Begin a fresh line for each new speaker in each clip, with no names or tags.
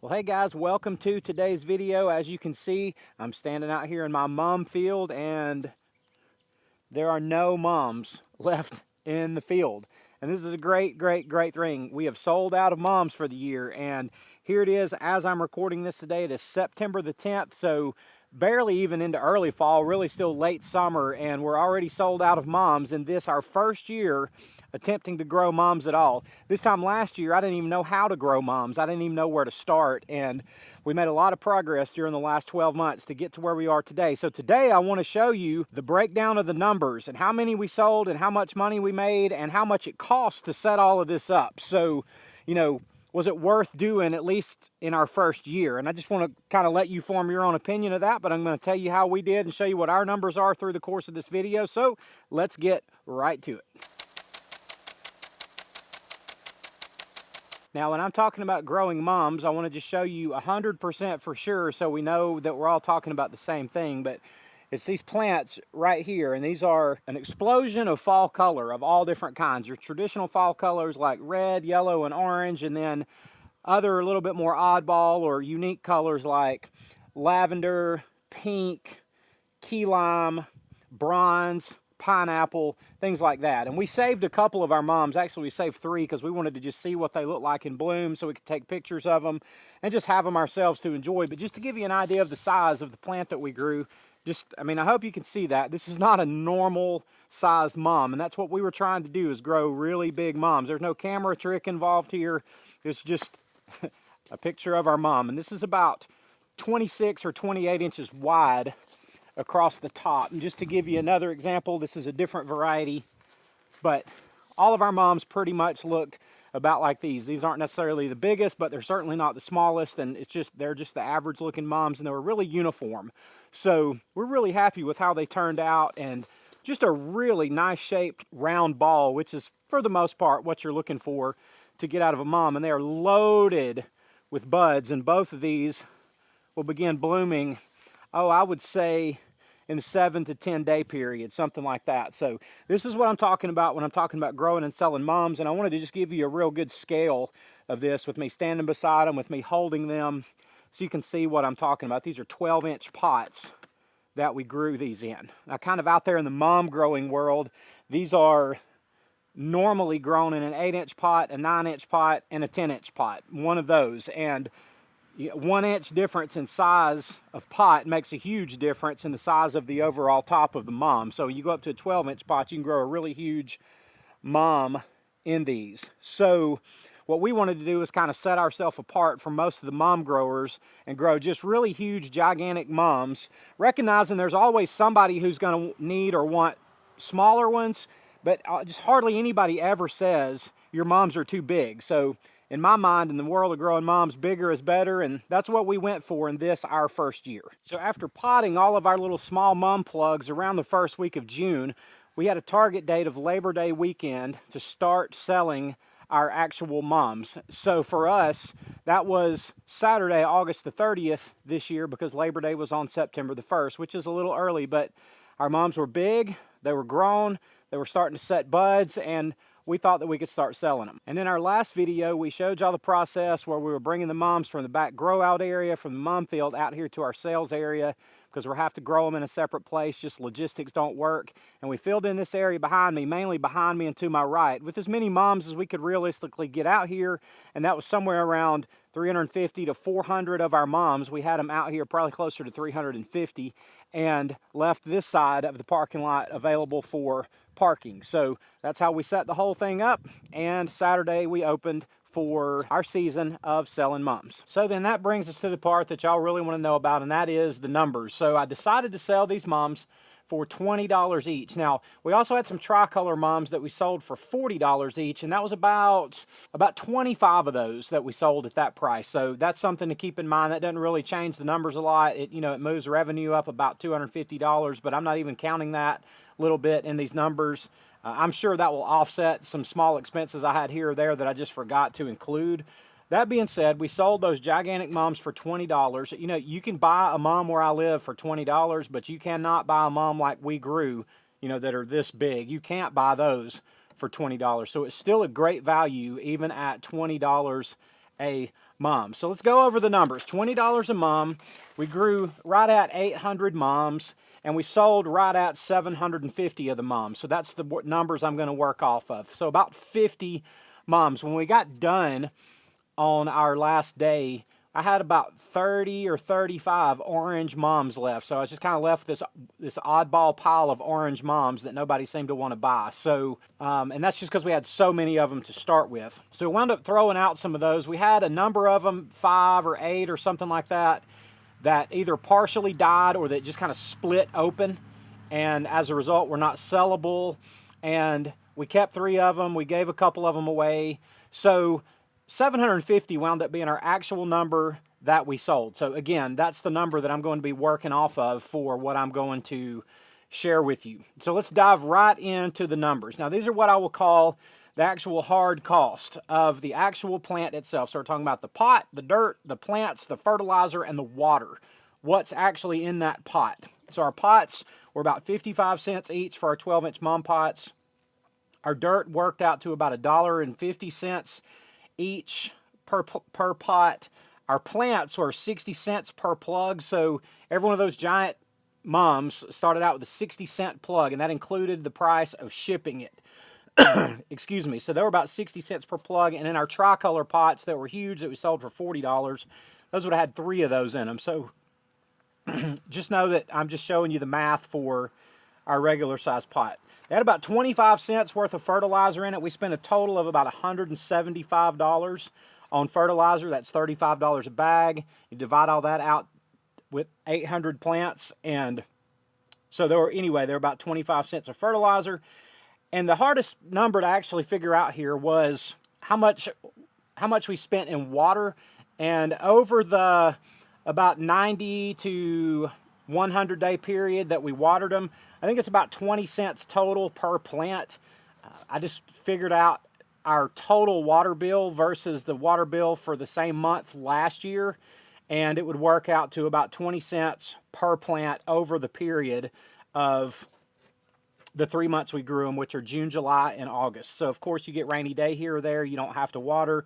Well, hey guys, welcome to today's video. As you can see, I'm standing out here in my mom field and there are no mums left in the field. And this is a great thing. We have sold out of mums for the year, and here it is as I'm recording this today. It is September the 10th, so barely even into early fall, really still late summer, and we're already sold out of mums in this, our first year attempting to grow mums at all. This time last year, I didn't even know how to grow mums. I didn't even know where to start, and we made a lot of progress during the last 12 months to get to where we are today. So today I want to show you the breakdown of the numbers and how many we sold and how much money we made and how much it cost to set all of this up. So, you know, was it worth doing at least in our first year? And I just want to kind of let you form your own opinion of that, but I'm going to tell you how we did and show you what our numbers are through the course of this video. So let's get right to it. Now, when I'm talking about growing mums, I want to just show you 100% for sure so we know that we're all talking about the same thing, but it's these plants right here, and these are an explosion of fall color of all different kinds. Your traditional fall colors like red, yellow, and orange, and then other a little bit more oddball or unique colors like lavender, pink, key lime, bronze, pineapple, things like that. And we saved a couple of our mums. Actually, we saved 3 because we wanted to just see what they look like in bloom so we could take pictures of them and just have them ourselves to enjoy. But just to give you an idea of the size of the plant that we grew, I hope you can see that. This is not a normal sized mum, and that's what we were trying to do, is grow really big mums. There's no camera trick involved here. It's just a picture of our mum. And this is about 26 or 28 inches wide across the top. And just to give you another example, this is a different variety, but all of our mums pretty much looked about like these. These aren't necessarily the biggest, but they're certainly not the smallest, and they're just the average looking mums, and they were really uniform. So we're really happy with how they turned out, and just a really nice shaped round ball, which is for the most part what you're looking for to get out of a mum. And they are loaded with buds, and both of these will begin blooming, I would say in a 7 to 10 day period, something like that. So this is what I'm talking about when I'm talking about growing and selling mums, and I wanted to just give you a real good scale of this with me standing beside them, with me holding them, so you can see what I'm talking about. These are 12-inch pots that we grew these in. Now, kind of out there in the mum growing world, these are normally grown in an 8-inch pot, a 9-inch pot, and a 10-inch pot, one of those. And 1 inch difference in size of pot makes a huge difference in the size of the overall top of the mum. So you go up to a 12-inch pot, you can grow a really huge mum in these. So what we wanted to do is kind of set ourselves apart from most of the mum growers and grow just really huge, gigantic mums, recognizing there's always somebody who's going to need or want smaller ones, but just hardly anybody ever says your mums are too big. So in my mind, in the world of growing mums, bigger is better, and that's what we went for in this, our first year. So after potting all of our little small mum plugs around the first week of June, we had a target date of Labor Day weekend to start selling our actual mums. So for us, that was Saturday, August the 30th this year, because Labor Day was on September the 1st, which is a little early, but our mums were big, they were grown, they were starting to set buds, and we thought that we could start selling them. And in our last video, we showed y'all the process where we were bringing the mums from the back grow out area, from the mum field out here to our sales area, because we'll have to grow them in a separate place, just logistics don't work. And we filled in this area behind me, mainly behind me and to my right, with as many mums as we could realistically get out here, and that was somewhere around 350 to 400 of our mums. We had them out here probably closer to 350, and left this side of the parking lot available for parking. So that's how we set the whole thing up, and Saturday we opened for our season of selling mums. So then that brings us to the part that y'all really want to know about, and that is the numbers. So I decided to sell these mums for $20 each. Now, we also had some tricolor mums that we sold for $40 each, and that was about 25 of those that we sold at that price. So that's something to keep in mind. That doesn't really change the numbers a lot. It moves revenue up about $250, but I'm not even counting that little bit in these numbers. I'm sure that will offset some small expenses I had here or there that I just forgot to include. That being said, we sold those gigantic mums for $20. You can buy a mum where I live for $20, but you cannot buy a mum like we grew, that are this big. You can't buy those for $20. So it's still a great value even at $20 a moms. So let's go over the numbers. $20 a mom. We grew right at 800 moms, and we sold right at 750 of the moms. So that's the numbers I'm going to work off of. So about 50 moms. When we got done on our last day, I had about 30 or 35 orange moms left. So I was just kind of left this oddball pile of orange moms that nobody seemed to want to buy. So, and that's just because we had so many of them to start with. So we wound up throwing out some of those. We had a number of them, 5 or 8 or something like that, that either partially died or that just kind of split open. And as a result, were not sellable. And we kept 3 of them. We gave a couple of them away. So 750 wound up being our actual number that we sold. So again, that's the number that I'm going to be working off of for what I'm going to share with you. So let's dive right into the numbers. Now, these are what I will call the actual hard cost of the actual plant itself. So we're talking about the pot, the dirt, the plants, the fertilizer, and the water. What's actually in that pot. So our pots were about 55 cents each for our 12-inch mom pots. Our dirt worked out to about $1.50 each per pot. Our plants were 60 cents per plug, so every one of those giant moms started out with a 60-cent plug, and that included the price of shipping it. Excuse me. So they were about 60 cents per plug, and in our tricolor pots that were huge that we sold for $40, those would have had 3 of those in them. So just know that I'm just showing you the math for our regular size pot. They had about 25 cents worth of fertilizer in it. We spent a total of about $175 on fertilizer. That's $35 a bag. You divide all that out with 800 plants, and so there were about 25 cents of fertilizer. And the hardest number to actually figure out here was how much we spent in water. And over the about 90 to 100 day period that we watered them, I think it's about 20 cents total per plant. I just figured out our total water bill versus the water bill for the same month last year, and it would work out to about 20 cents per plant over the period of the 3 months we grew them, which are June, July, and August. So of course you get rainy day here or there, you don't have to water,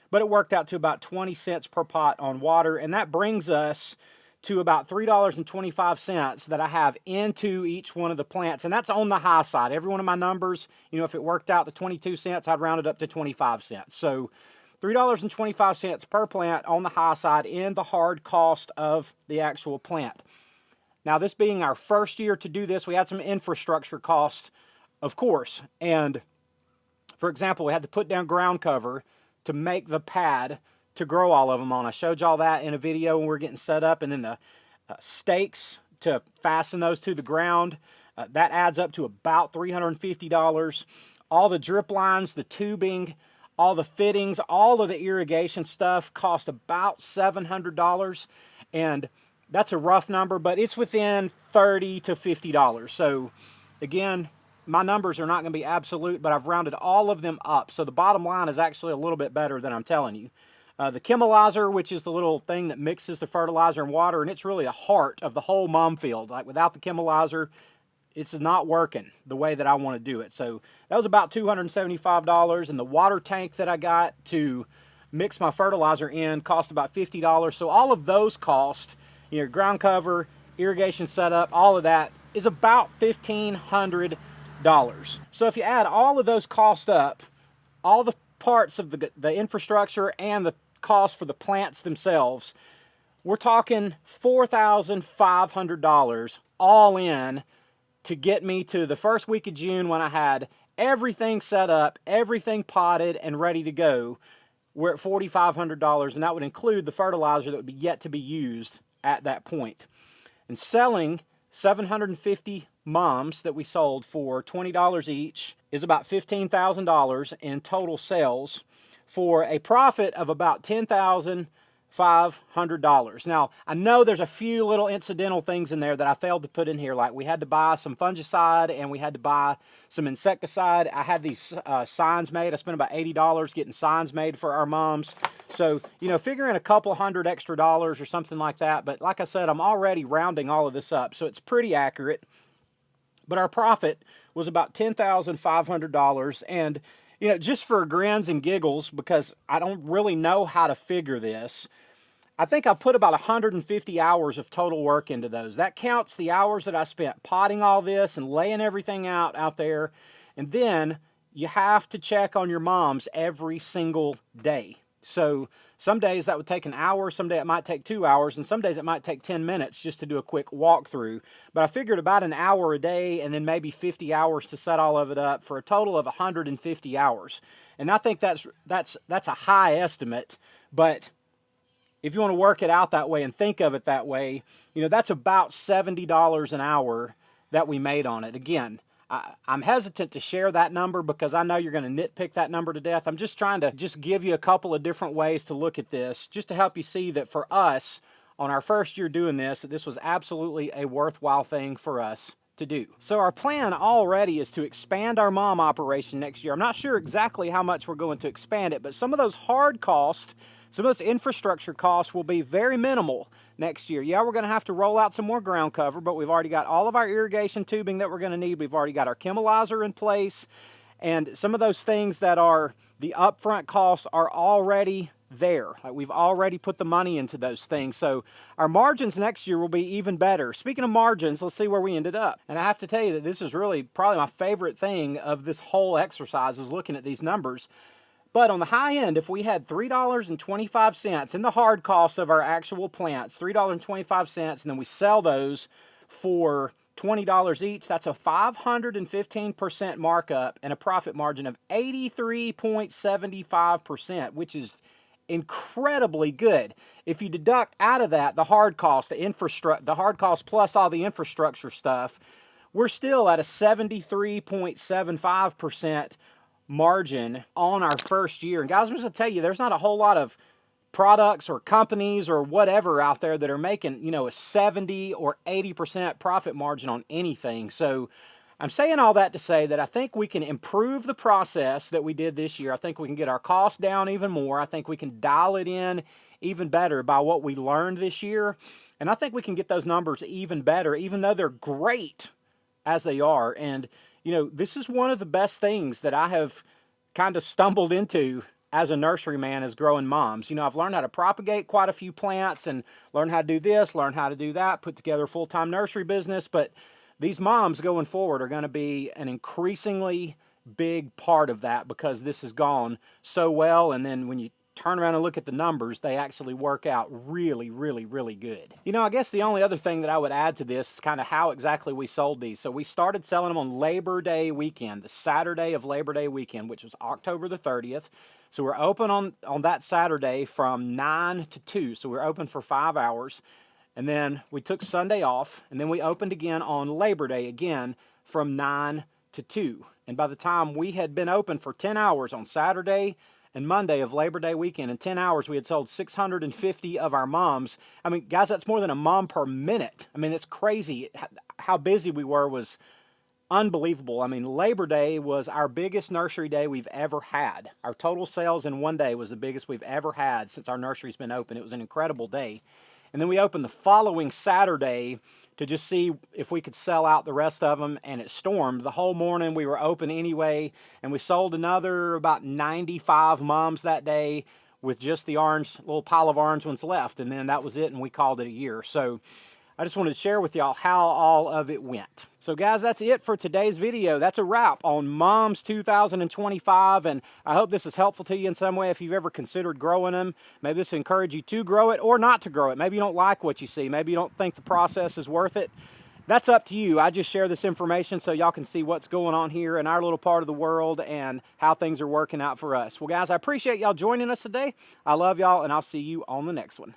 but it worked out to about 20 cents per pot on water, and that brings us to about $3.25 that I have into each one of the plants. And that's on the high side. Every one of my numbers, if it worked out to 22 cents, I'd round it up to 25 cents. So $3.25 per plant on the high side in the hard cost of the actual plant. Now, this being our first year to do this, we had some infrastructure costs, of course. And for example, we had to put down ground cover to make the pad to grow all of them on. I showed y'all that in a video when we were getting set up, and then the stakes to fasten those to the ground. That adds up to about $350. All the drip lines, the tubing, all the fittings, all of the irrigation stuff cost about $700, and that's a rough number, but it's within $30 to $50. So again, my numbers are not going to be absolute, but I've rounded all of them up. So the bottom line is actually a little bit better than I'm telling you. The chemilizer, which is the little thing that mixes the fertilizer and water, and it's really a heart of the whole mom field. Like without the chemilizer, it's not working the way that I want to do it. So that was about $275, and the water tank that I got to mix my fertilizer in cost about $50. So all of those costs, ground cover, irrigation setup, all of that is about $1,500. So if you add all of those costs up, all the parts of the infrastructure and the cost for the plants themselves, we're talking $4,500 all in to get me to the first week of June when I had everything set up, everything potted and ready to go. We're at $4,500, and that would include the fertilizer that would be yet to be used at that point. And selling 750 moms that we sold for $20 each is about $15,000 in total sales for a profit of about $10,500. Now, I know there's a few little incidental things in there that I failed to put in here, like we had to buy some fungicide and we had to buy some insecticide. I had these signs made. I spent about $80 getting signs made for our moms. So, figuring a couple hundred extra dollars or something like that. But like I said, I'm already rounding all of this up, so it's pretty accurate. But our profit was about $10,500. And, You know, just for grins and giggles, because I don't really know how to figure this, I think I put about 150 hours of total work into those. That counts the hours that I spent potting all this and laying everything out there. And then you have to check on your moms every single day. So some days that would take an hour, some day it might take 2 hours, and some days it might take 10 minutes just to do a quick walkthrough. But I figured about an hour a day and then maybe 50 hours to set all of it up for a total of 150 hours. And I think that's a high estimate, but if you want to work it out that way and think of it that way, you know, that's about $70 an hour that we made on it. Again, I'm hesitant to share that number because I know you're going to nitpick that number to death. I'm just trying to give you a couple of different ways to look at this, just to help you see that for us, on our first year doing this, that this was absolutely a worthwhile thing for us to do. So our plan already is to expand our mom operation next year. I'm not sure exactly how much we're going to expand it, but some of those hard costs, some of those infrastructure costs will be very minimal next year. Yeah, we're going to have to roll out some more ground cover, but we've already got all of our irrigation tubing that we're going to need. We've already got our chemicalizer in place, and some of those things that are the upfront costs are already there. Like, we've already put the money into those things. So our margins next year will be even better. Speaking of margins, let's see where we ended up. And I have to tell you that this is really probably my favorite thing of this whole exercise, is looking at these numbers. But on the high end, if we had $3.25 in the hard costs of our actual plants, $3.25, and then we sell those for $20 each, that's a 515% markup and a profit margin of 83.75%, which is incredibly good. If you deduct out of that the hard cost, the hard cost plus all the infrastructure stuff, we're still at a 73.75% margin on our first year. And guys, I'm just gonna tell you, there's not a whole lot of products or companies or whatever out there that are making, you know, a 70 or 80% profit margin on anything. So I'm saying all that to say that I think we can improve the process that we did this year. I think we can get our costs down even more. I think we can dial it in even better by what we learned this year. And I think we can get those numbers even better, even though they're great as they are. And you know, this is one of the best things that I have kind of stumbled into as a nurseryman, is growing moms. You know, I've learned how to propagate quite a few plants and learn how to do this, learn how to do that, put together a full-time nursery business. But these moms going forward are going to be an increasingly big part of that, because this has gone so well. And then when you turn around and look at the numbers, they actually work out really, really, really good. You know, I guess the only other thing that I would add to this is kind of how exactly we sold these. So we started selling them on Labor Day weekend, the Saturday of Labor Day weekend, which was October the 30th. So we're open on that Saturday from 9 to 2. So we're open for 5 hours. And then we took Sunday off, and then we opened again on Labor Day again from 9 to 2. And by the time we had been open for 10 hours on Saturday and Monday of Labor Day weekend, in 10 hours we had sold 650 of our moms. I mean, guys, that's more than a mom per minute. I mean, it's crazy. How busy we were was unbelievable. I mean, Labor Day was our biggest nursery day we've ever had. Our total sales in one day was the biggest we've ever had since our nursery's been open. It was an incredible day. And then we opened the following Saturday to just see if we could sell out the rest of them, and it stormed. The whole morning we were open anyway, and we sold another about 95 moms that day with just the orange, little pile of orange ones left, and then that was it, and we called it a year. So I just wanted to share with y'all how all of it went. So guys, that's it for today's video. That's a wrap on Moms 2025, and I hope this is helpful to you in some way if you've ever considered growing them. Maybe this will encourage you to grow it or not to grow it. Maybe you don't like what you see. Maybe you don't think the process is worth it. That's up to you. I just share this information so y'all can see what's going on here in our little part of the world and how things are working out for us. Well, guys, I appreciate y'all joining us today. I love y'all, and I'll see you on the next one.